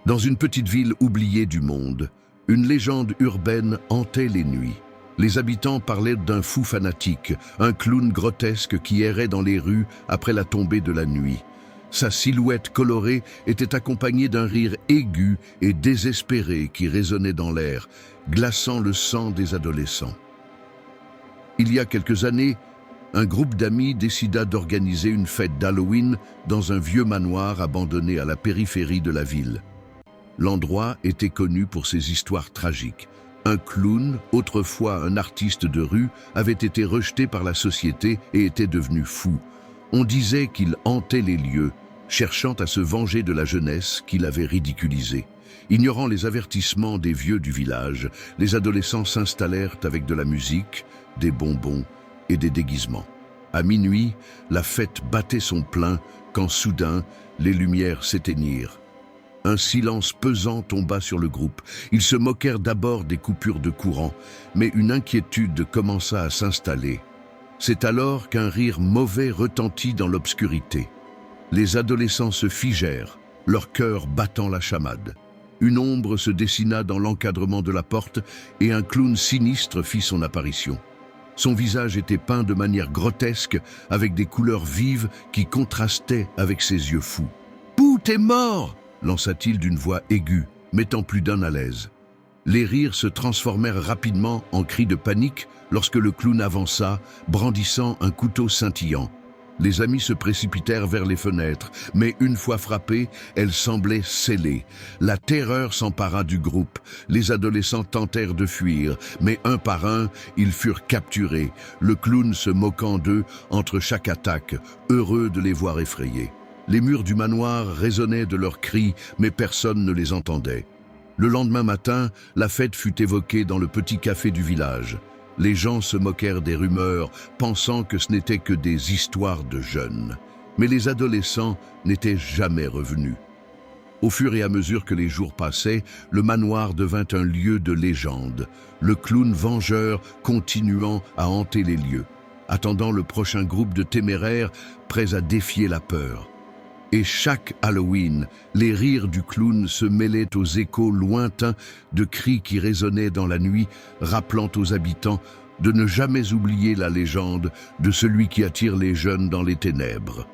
Dans une petite ville oubliée du monde, une légende urbaine hantait les nuits. Les habitants parlaient d'un fou fanatique, un clown grotesque qui errait dans les rues après la tombée de la nuit. Sa silhouette colorée était accompagnée d'un rire aigu et désespéré qui résonnait dans l'air, glaçant le sang des adolescents. Il y a quelques années, un groupe d'amis décida d'organiser une fête d'Halloween dans un vieux manoir abandonné à la périphérie de la ville. L'endroit était connu pour ses histoires tragiques. Un clown, autrefois un artiste de rue, avait été rejeté par la société et était devenu fou. On disait qu'il hantait les lieux, cherchant à se venger de la jeunesse qu'il avait ridiculisée. Ignorant les avertissements des vieux du village, les adolescents s'installèrent avec de la musique, des bonbons et des déguisements. À minuit, la fête battait son plein quand soudain, les lumières s'éteignirent. Un silence pesant tomba sur le groupe. Ils se moquèrent d'abord des coupures de courant, mais une inquiétude commença à s'installer. C'est alors qu'un rire mauvais retentit dans l'obscurité. Les adolescents se figèrent, leur cœur battant la chamade. Une ombre se dessina dans l'encadrement de la porte et un clown sinistre fit son apparition. Son visage était peint de manière grotesque, avec des couleurs vives qui contrastaient avec ses yeux fous. « Pou, t'es mort !» lança-t-il d'une voix aiguë, mettant plus d'un à l'aise. Les rires se transformèrent rapidement en cris de panique lorsque le clown avança, brandissant un couteau scintillant. Les amis se précipitèrent vers les fenêtres, mais une fois frappées, elles semblaient scellées. La terreur s'empara du groupe. Les adolescents tentèrent de fuir, mais un par un, ils furent capturés, le clown se moquant d'eux entre chaque attaque, heureux de les voir effrayés. Les murs du manoir résonnaient de leurs cris, mais personne ne les entendait. Le lendemain matin, la fête fut évoquée dans le petit café du village. Les gens se moquèrent des rumeurs, pensant que ce n'étaient que des histoires de jeunes. Mais les adolescents n'étaient jamais revenus. Au fur et à mesure que les jours passaient, le manoir devint un lieu de légende, le clown vengeur continuant à hanter les lieux, attendant le prochain groupe de téméraires prêts à défier la peur. Et chaque Halloween, les rires du clown se mêlaient aux échos lointains de cris qui résonnaient dans la nuit, rappelant aux habitants de ne jamais oublier la légende de celui qui attire les jeunes dans les ténèbres.